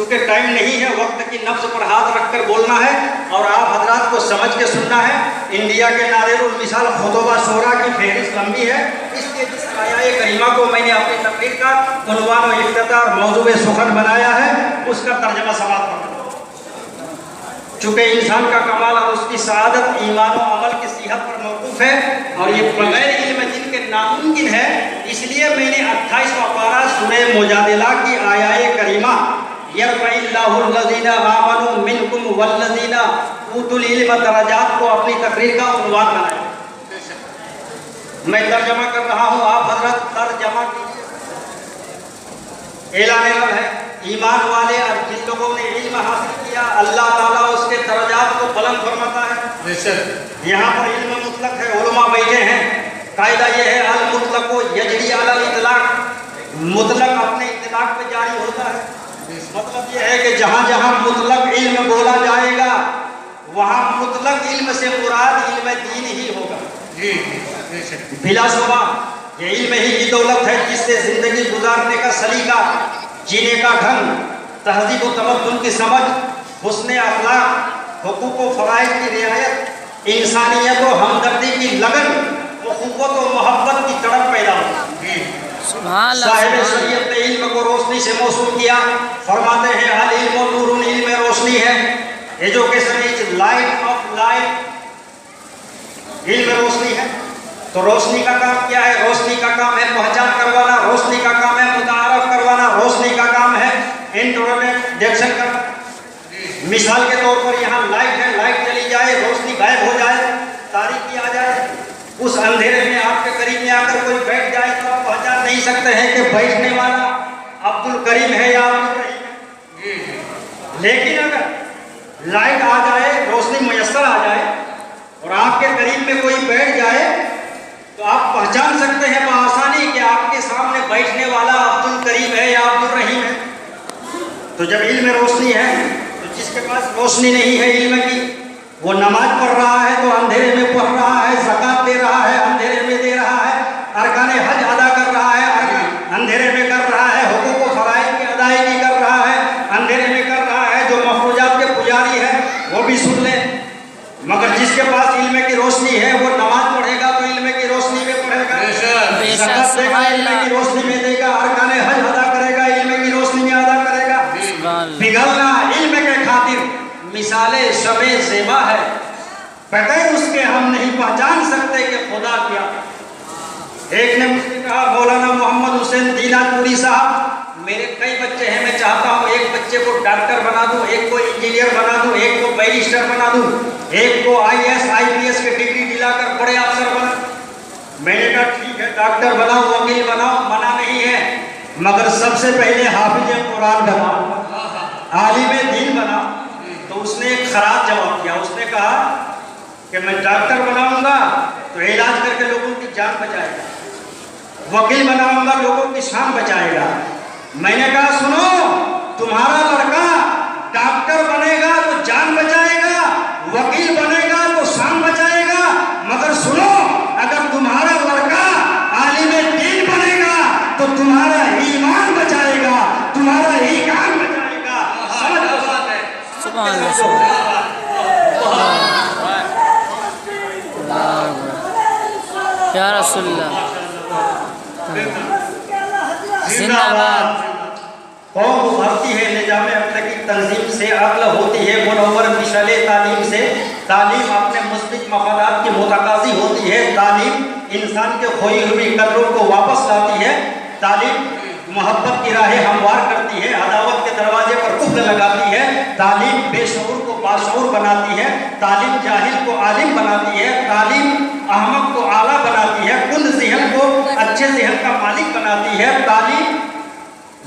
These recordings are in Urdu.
چونکہ ٹائم نہیں ہے، وقت کی نبض پر ہاتھ رکھ کر بولنا ہے اور آپ حضرات کو سمجھ کے سننا ہے۔ انڈیا کے نادر المثال خطبہ شورا کی فہرست لمبی ہے، اس کے جس آیہ کریمہ کو میں نے اپنی تقریر کا عنوان و افتتاح اور موضوع سخن بنایا ہے، اس کا ترجمہ سماعت کرنا۔ چونکہ انسان کا کمال اور اس کی سعادت ایمان و عمل کی صحت پر موقوف ہے اور یہ بغیر علم جن کے ناممکن ہے، اس لیے میں نے 28واں پارہ سورہ مجادلہ کی آیہ کریمہ یرفع اللہ الذین آمنوا منکم والذین اوتوا العلم درجات کو اپنی تقریر کا عنوان بنایا۔ میں ترجمہ کر رہا ہوں، آپ حضرت ترجمہ کیجیے۔ اعلان رب ہے، ایمان والے اور جن لوگوں نے علم حاصل کیا اللہ تعالیٰ اس کے درجات کو بلند فرماتا ہے۔ یہاں پر علم مطلق ہے، علماء بیٹھے ہیں، قاعدہ یہ ہے المطلق یجری علی الاطلاق، مطلق اپنے اطلاق پہ جاری ہوتا ہے۔ مطلب یہ ہے کہ جہاں جہاں مطلق علم بولا جائے گا وہاں مطلق علم سے مراد علم دین ہی ہوگا۔ بلا شبہ یہ علم ہی کی دولت ہے جس سے زندگی گزارنے کا سلیقہ، جینے کا ڈھنگ، تہذیب و تمدن کی سمجھ، حسن اخلاق، حقوق و فرائض کی رعایت، انسانیت و ہمدردی کی لگن، اخوت و محبت کی تڑپ پیدا ہوتی۔ صاحب شریعت نے علم کو روشنی سے موصول کیا، فرماتے ہیں العلم نور، علم روشنی ہے، education is light of life, علم روشنی ہے۔ تو روشنی کا کام کیا ہے؟ روشنی کا کام ہے پہچان کروانا، روشنی کا کام ہے متعارف کروانا، روشنی کا کام ہے انٹروڈکشن کرنا۔ مثال کے طور پر یہاں لائٹ ہے، لائٹ چلی جائے، روشنی غائب ہو جائے، تاریکی آ جائے، اس اندھیرے میں آپ کے قریب میں آ کر کوئی بیٹھ جائے تو آپ پہچان نہیں سکتے ہیں کہ بیٹھنے والا عبد الکریم ہے یا عبد الرحیم ہے۔ لیکن اگر لائٹ آ جائے، روشنی میسر آ جائے اور آپ کے قریب میں کوئی بیٹھ جائے تو آپ پہچان سکتے ہیں بآسانی کہ آپ کے سامنے بیٹھنے والا عبد الکریم ہے یا عبد الرحیم ہے۔ تو جب علم روشنی ہے تو جس کے پاس روشنی نہیں ہے علم کی، وہ نماز پڑھ رہا ہے تو اندھیرے میں پڑھ رہا ہے، زکوٰۃ دے رہا ہے اندھیرے میں دے رہا ہے، ارکان حج ادا کر رہا ہے اندھیرے میں کر رہا ہے، حقوق و فرائض کی ادائیگی کر رہا ہے اندھیرے میں کر رہا ہے، جو مفروضات کے پجاری ہے وہ بھی سن لیں۔ مگر جس کے پاس علم کی روشنی ہے وہ نماز پڑھے گا تو علم کی روشنی میں پڑھے گا، زکوٰۃ دے گا علم کی روشنی میں دے گا، ارکان حج ادا کرے گا علم کی روشنی میں ادا کرے گا۔ پگھلنا علم کے خاطر مثال شمع زیبا ہے، بغیر اس کے ہم نہیں پہچان سکتے کہ خدا کیا۔ ایک نے مجھ سے کہا مولانا محمد حسین دینا پوری صاحب، میرے کئی بچے ہیں، میں چاہتا ہوں ایک بچے کو ڈاکٹر بنا دوں، ایک کو انجینئر بنا دوں، ایک کو بیرسٹر بنا دوں، ایک کو IAS IPS کی ڈگری دلا کر بڑے افسر بنا۔ میں نے کہا ٹھیک ہے ڈاکٹر بناؤ، وکیل بناؤ، منع نہیں ہے، مگر سب سے پہلے حافظ قرآن بناؤ، عالم دین بناؤ۔ تو اس نے ایک خراج جواب دیا، اس نے کہا کہ میں ڈاکٹر بناؤں گا تو علاج کر کے لوگوں کی جان بچائے گا، وکیل بناؤں گا لوگوں کی شان بچائے گا۔ میں نے کہا سنو، تمہارا لڑکا ڈاکٹر بنے گا تو جان بچائے گا، وکیل بنے گا تو شان بچائے گا، مگر سنو اگر تمہارا لڑکا عالم دین بنے گا تو تمہارا ایمان بچائے گا، تمہارا ایمان بچائے گا۔ سمجھ لو بات ہے، سبحان اللہ، یا رسول اللہ، زندہ باد۔ قوم ابھرتی ہے نظام اخلاقی تنظیم سے، عقل ہوتی ہے منور مشعل تعلیم سے، تعلیم اپنے مثبت مفادات کی متقاضی ہوتی ہے، تعلیم انسان کے کھوئی ہوئی قدروں کو واپس لاتی ہے، تعلیم محبت کی راہیں ہموار کرتی ہے، عداوت کے دروازے پر قفل لگاتی ہے، تعلیم بے شعور کو باشعور بناتی ہے، تعلیم جاہل کو عالم بناتی ہے، تعلیم احمق کو اعلیٰ بناتی ہے، کل ذہن کو اچھے ذہن کا مالک بناتی ہے، تعلیم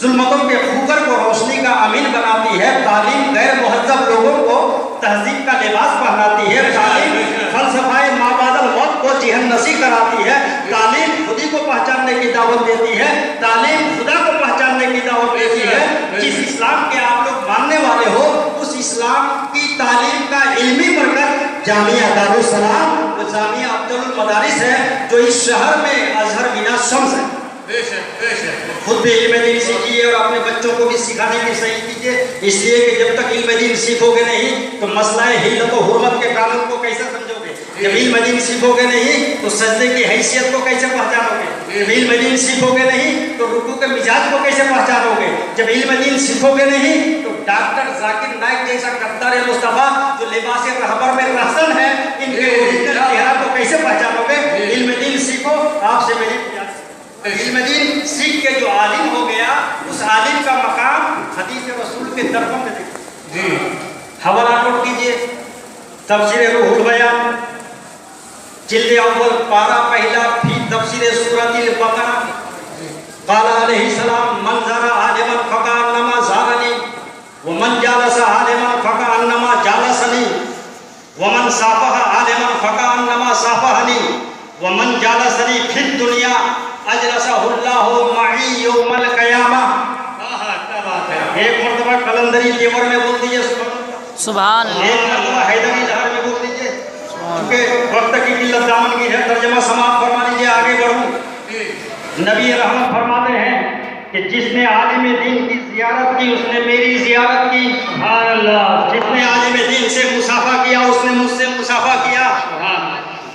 ظلمتوں کے خوگر کو روشنی کا امین بناتی ہے، تعلیم غیر مہذب لوگوں کو تہذیب کا لباس پہناتی ہے، تعلیم فلسفہ مابعد الموت کو ذہن نشین کراتی ہے، تعلیم خودی کو پہچاننے کی دعوت دیتی ہے، تعلیم خدا کو پہچاننے کی دعوت دیتی ہے۔ جس اسلام کے آپ لوگ ماننے والے ہو اس اسلام کی تعلیم کا علمی مرکز جامعہ دارالسلام و جامعہ افضل المدارس ہے، جو اس شہر میں ازہر بنا شمس ہے۔ خود بھی علم دین سیکھیے اور اپنے بچوں کو بھی سکھانے کی صحیح کیجیے، اس لیے کہ جب تک علم دین سیکھو گے نہیں تو مسئلہ حلت و حرمت کے قانون کو کیسے سمجھو گے؟ جب علم دین سیکھو گے نہیں تو سجدے کی حیثیت کو کیسے پہچانو گے؟ جب علم دین سیکھو گے نہیں تو رکوع کے مزاج کو کیسے پہچانو گے؟ جب علم دین سیکھو گے نہیں تو ڈاکٹر ذاکر نائک جیسا کفتار مصطفیٰ جو لباس رہبر میں رہزن ہے، ان کے اوریجنل چہرہ کو کیسے پہچانو گے؟ علم دین سیکھو. آپ سے میری علم دین سیکھ کے جو عالم ہو گیا اس عالم کا مقام حدیث رسول کے درپن میں دیکھیں. حوالہ نوٹ کیجئے، تفسیر روح البیان جلد اول پارہ پہلا فی تفسیر سورۃ البقرہ. قال علیہ السلام من زار عالما فکأنما زارنی ومن جالس عالما فکأنما جالسنی ومن صافح عالما فکأنما صافحنی ومن جالسنی فی الدنیا اجلسہ اللہ معی یوم القیامہ. ایک مرتبہ قلندری لیور میں بول دیجئے سبحان اللہ. ایک مرتبہ حیدری لہر میں بول دیجئے. کیونکہ وقت کی قلت دامن کی ہے، ترجمہ سماعت فرما لیجئے، آگے بڑھوں. نبی رحمت فرماتے ہیں کہ جس نے عالم دین کی زیارت کی اس نے میری زیارت کی. سبحان اللہ. جس نے عالم دین سے مصافحہ کیا اس نے مجھ سے مصافحہ کیا.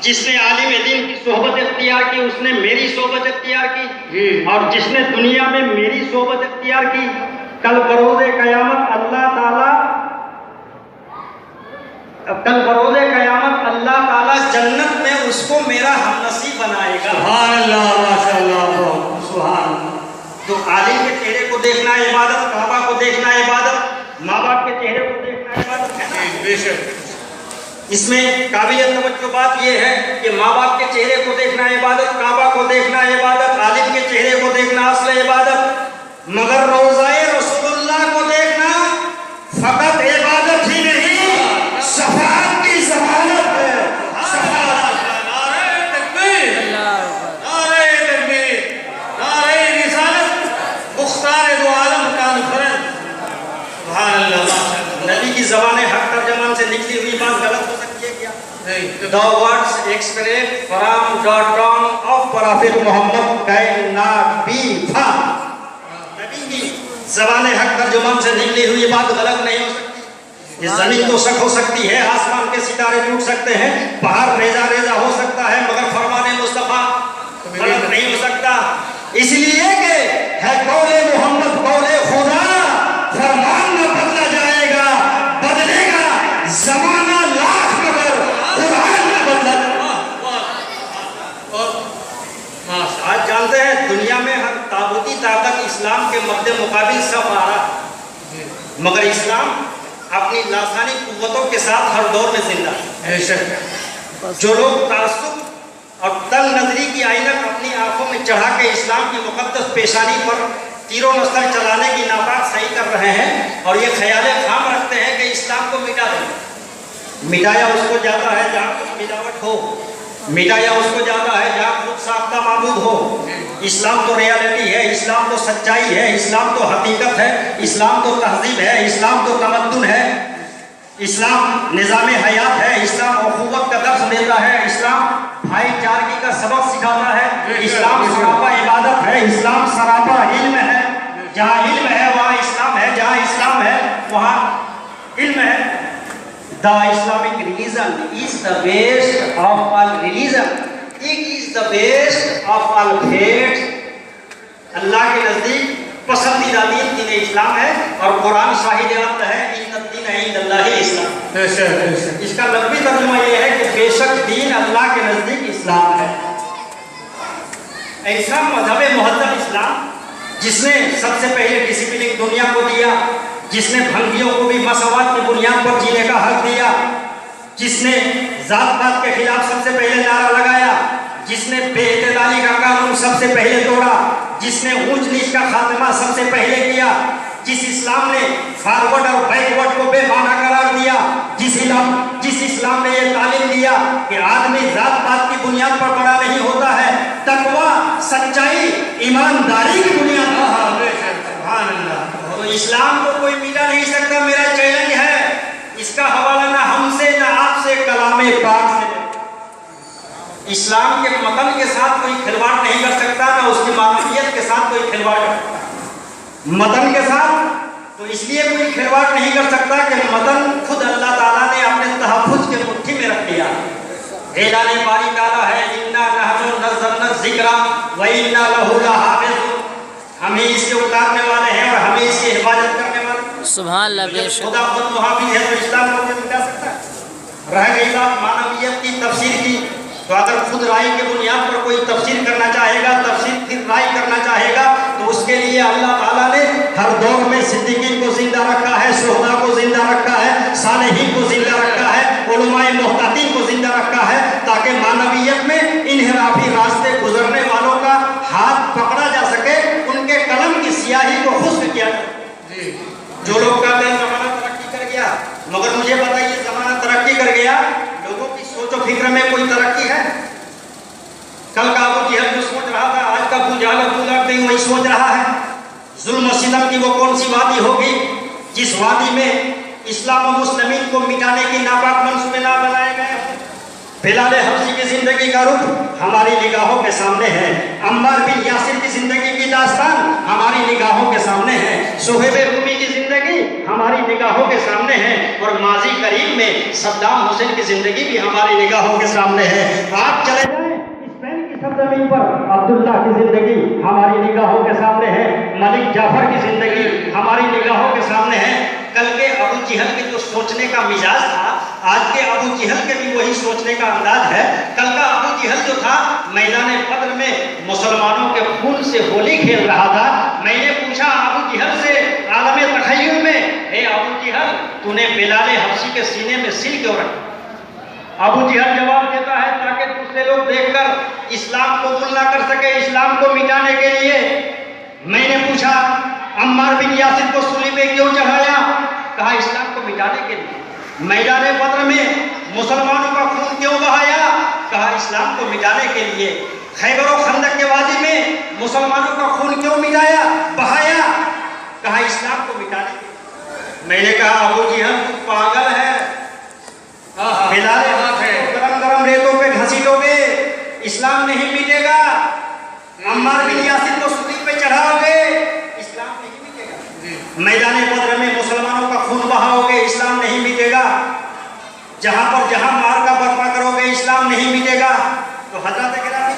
جس نے عالم دین کی صحبت اختیار کی اس نے میری صحبت اختیار کی. اور جس نے دنیا میں میری صحبت اختیار کی کل بروز قیامت اللہ تعالیٰ جنت میں اس کو میرا ہم نصیب بنائے گا. سبحان اللہ، ماشاء اللہ، سبحان اللہ. تو عالم کے چہرے کو دیکھنا عبادت، کعبہ کو دیکھنا عبادت، ماں باپ کے چہرے کو دیکھنا عبادت ہے نا؟ بے شک. اس میں قابل توجہ بات یہ ہے کہ ماں باپ کے چہرے کو دیکھنا عبادت، کعبہ کو دیکھنا عبادت، عالم کے چہرے کو دیکھنا اصل عبادت، مگر روضہ رسول اللہ کو دیکھنا فقط عبادت ہی نہیں، شفاعت کی ضمانت ہے. نعرہ تکبیر، نعرہ تکبیر، نعرہ رسالت، مختار دو عالم کانفرنس. سبحان اللہ. نبی کی زبان حق ترجمان سے نکلی ہوئی بات غلط ہو سکتی ہے کیا؟ نہیں. The words expressed from the tongue of Prophet Muhammad cannot be found. نبی کی زبان حق ترجمان سے نکلی ہوئی بات غلط نہیں ہو سکتی. یہ زمین تو شک ہو سکتی ہے، آسمان کے ستارے ٹوٹ سکتے ہیں، پہاڑ ریزہ ریزہ ہو سکتا ہے، مگر فرمان مصطفیٰ غلط نہیں ہو سکتا. اس لیے کہ ہے قول محمد قول خدا، فرمان نہ بدلا جائے گا، بدلے گا زمانہ لاکھ مگر قرآن نہ بدلا جائے گا. آج جانتے ہیں دنیا میں ہر تابوتی طاقت اسلام کے مد مقابل سب آ رہا ہے، مگر اسلام اپنی لاسانی قوتوں کے ساتھ ہر دور میں زندہ ہے. جو لوگ تعصب اور تنگ نظری کی عینک اپنی آنکھوں میں چڑھا کے اسلام کی مقدس پیشانی پر تیر و نصر چلانے کی ناپاک صحیح کر رہے ہیں اور یہ خیال خام رکھتے ہیں کہ اسلام کو مٹا دیں. مٹایا اس کو جاتا ہے جہاں کچھ ملاوٹ ہو، مٹایا اس کو جاتا ہے جہاں خود ساختہ معبود ہو. اسلام تو ریالٹی ہے، اسلام تو سچائی ہے، اسلام تو حقیقت ہے، اسلام تو تہذیب ہے، اسلام تو تمدن ہے، اسلام نظام حیات ہے، اسلام اخوت کا درس دیتا ہے، اسلام بھائی چارگی کا سبق سکھاتا ہے، اسلام سراپا عبادت ہے، اسلام سراپا علم ہے. جہاں علم ہے وہاں اسلام ہے، جہاں اسلام ہے وہاں علم ہے. The Islamic religion is the best of all religion. It is the best of all faiths. اللہ کے نزدیک پسندیدہ دین دین اسلام ہے اور قرآن شاہد وقت ہے ان الدین عند اللہ الاسلام. اس کا لفظی ترجمہ یہ ہے کہ بے شک دین اللہ کے نزدیک اسلام ہے. ایسا مذہب مہذب اسلام جس نے سب سے پہلے ڈسپلن دنیا کو دیا، جس نے بھنگیوں کو بھی مساوات کی بنیاد پر جینے کا حق دیا، جس نے ذات پات کے خلاف سب سے پہلے نعرہ لگایا، جس نے بے اعتدالی کا قانون سب سے پہلے توڑا، جس نے اونچ نیچ کا خاتمہ سب سے پہلے کیا، جس اسلام نے فارورڈ اور بیکورڈ کو بے معنی قرار دیا، جس اسلام نے یہ تعلیم دیا کہ آدمی ذات پات کی بنیاد پر بڑا نہیں ہوتا ہے، تقوی، سچائی، ایمانداری کی بنیاد پر. سبحان اللہ. تو اسلام کو کوئی مٹا نہیں سکتا. میرا چیلنج ہے، اس کا حوالہ نہ ہم سے نہ آپ سے، کلام پاک سے. اسلام کے متن کے ساتھ کوئی کھلواڑ نہیں کر سکتا، نہ اس کی معنویت کے ساتھ کوئی کھلواڑ کر سکتا۔ متن کے ساتھ تو اس لیے کوئی کھلواڑ نہیں کر سکتا کہ متن خود اللہ تعالیٰ نے اپنے تحفظ کے مٹھی میں رکھ دیا۔ اعلان باری تعالیٰ ہے اِنَّا نَحْنُ نَزَّلْنَا الذِّکْرَ وَإِنَّا لَهُ لَحَافِظُونَ، ہم ہی اس کے اتارنے والے ہیں اور ہم ہی اس کی حفاظت کرنے والے ہیں۔ سبحان اللہ، بے شک خدا خود محافظ ہے تو اسلام کو مٹا سکتا ہے؟ رہ گئی بات معنویت کی تفسیر کی، تو اگر خود رائے کے بنیاد پر کوئی تفسیر کرنا چاہے گا، تفسیر پھر رائے کرنا چاہے گا، تو اس کے لیے اللہ تعالیٰ نے ہر دور میں صدیقین کو زندہ رکھا ہے، شہداء کو زندہ رکھا ہے، صالحین کو زندہ رکھا ہے، علماء محتاطین کو زندہ رکھا ہے، تاکہ معنویت میں انحرافی راستے گزرنے والوں کا ہاتھ پکڑا جا سکے، ان کے قلم کی سیاہی کو خشک کیا جائے۔ جو لوگ کہتے ہیں زمانہ ترقی کر گیا، مگر مجھے بتائیے زمانہ ترقی کر گیا، لوگوں کی سوچ و فکر میں کوئی ترقی ہے؟ کل کا ابو جہل جو سوچ رہا تھا، آج کا ابو جہل نہیں وہی سوچ رہا ہے۔ ظلم و ستم کی وہ کون سی وادی ہوگی جس وادی میں اسلام و مسلمین کو مٹانے کی ناپاک منصوبے نہ بنائے گئے؟ بلال حبشی کی زندگی کا رخ ہماری نگاہوں کے سامنے ہے، عمار بن یاسر کی زندگی کی داستان ہماری نگاہوں کے سامنے ہے، صہیب رومی کی زندگی ہماری نگاہوں کے سامنے ہے، اور ماضی قریب میں صدام حسین کی زندگی بھی ہماری نگاہوں کے سامنے ہے۔ آپ چلے جائیں اسپین کی سرزمین پر، عبداللہ کی زندگی ہماری نگاہوں کے سامنے ہے، ملک جعفر کی زندگی ہماری نگاہوں کے سامنے ہے۔ کل کے ابو جہل کے جو سوچنے کا مزاج تھا، آج کے ابو جہل کے بھی وہی سوچنے کا انداز ہے۔ کل کا ابو جہل جو تھا میدان بدر میں مسلمانوں کے خون سے ہولی کھیل رہا تھا۔ میں نے پوچھا ابو جہل سے عالم تخیل میں، اے ابو جہل تو نے بلال حبشی کے سینے میں سل کیوں رکھا؟ ابو جہل جواب دیتا ہے تاکہ دوسرے لوگ دیکھ کر اسلام کو قبول نہ کر سکے، اسلام کو مٹانے کے لیے۔ میں نے پوچھا عمار بن یاسر کو سولی پہ کیوں چڑھایا؟ کہا اسلام کو مٹانے کے لیے۔ میدان بدر میں مسلمانوں کا خون کیوں بہایا؟ کہا اسلام کو مٹانے کے لیے۔ خیبر و خندق کے وادی میں مسلمانوں کا خون کیوں بہایا؟ کہا اسلام کو مٹانے کے لیے۔ میں نے کہا ابو جہل تو پاگل ہے، بلال گرم گرم ریتوں پہ گھسیٹو گے، اسلام نہیں مٹے گا۔ عمار بن یاسر کو سولی پہ چڑھاؤ گے، اسلام نہیں مٹے گا۔ میدان بدر میں مسلمانوں کا خون بہاؤ گے، اسلام نہیں مٹے گا۔ جہاں پر جہاں مار کا برپا کرو گے، اسلام نہیں مٹے گا۔ تو حضرت گرامی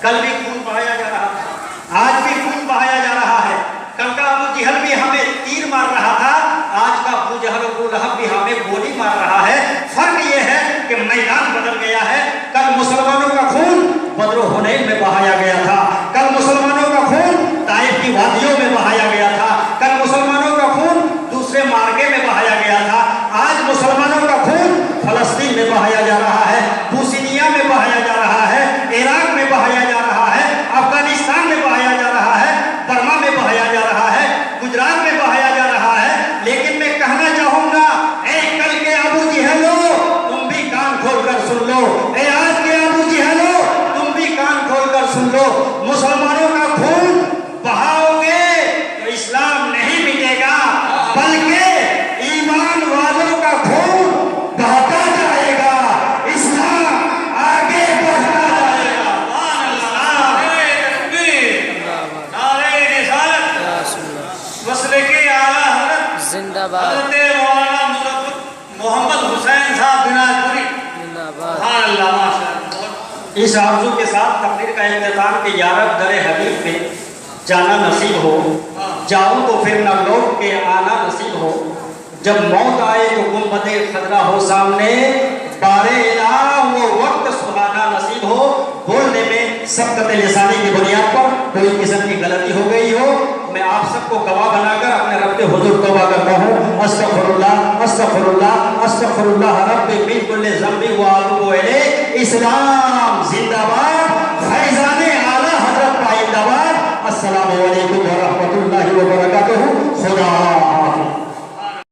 کل بھی خون بہایا جا رہا تھا، آج بھی خون بہایا جا رہا ہے۔ کل کا ابو جہل بھی ہمیں تیر مار رہا تھا، آج کا ابو جہل ابو لہب بھی ہمیں گولی مار رہا ہے۔ فرق یہ ہے کہ میدان بدل گیا ہے۔ کل مسلمانوں کا خون بدر و حنین میں بہایا گیا تھا، کل مسلمانوں کا خون طائف کی وادیوں میں بہایا گیا تھا، کل مسلمانوں کا خون دوسرے مارکے میں بہایا گیا تھا، آج مسلمانوں کا خون فلسطین میں بہایا جا رہا ہے، بوسنیا میں بہایا جا رہا ہے، عراق میں بہایا جا رہا ہے، افغانستان میں بہایا جا رہا ہے، برما میں بہایا جا رہا ہے، گجرات میں بہایا جا رہا ہے۔ لیکن میں کہنا چاہوں گا، اے کل کے ابو جہلو تم بھی کان کھول کر سن لو، اے آج کے ابو جہلو تم بھی کان کھول کر سن لو، مسلمانوں کا خون بہاؤ گے تو اسلام نہیں مٹے گا، بلکہ ایمان والوں کا خون بہتا جائے گا، اسلام آگے بڑھتا جائے گا۔ زندہ باد محمد حسین صاحب بناجپوری، سبحان اللہ، ماشاءاللہ۔ اس آرزو کے ساتھ تقریر کا اختتام کہ یا رب در حبیب پہ جانا نصیب ہو، جاؤں تو پھر نہ لوٹ کے آنا نصیب ہو، جب موت آئے تو گنبد خضرا ہو سامنے، بارے الہ وہ وقت سہانا نصیب ہو۔ بولنے میں سبقت لسانی کی بنیاد پر کوئی قسم کی غلطی ہو گئی ہو، میں آپ سب کو گواہ بنا کر اپنے رب کے حضور توبہ کرتا ہوں۔ استغفر اللہ استغفر اللہ استغفر اللہ رب من کل ذنب و اتوب الیہ۔ اسلام زندہ باد۔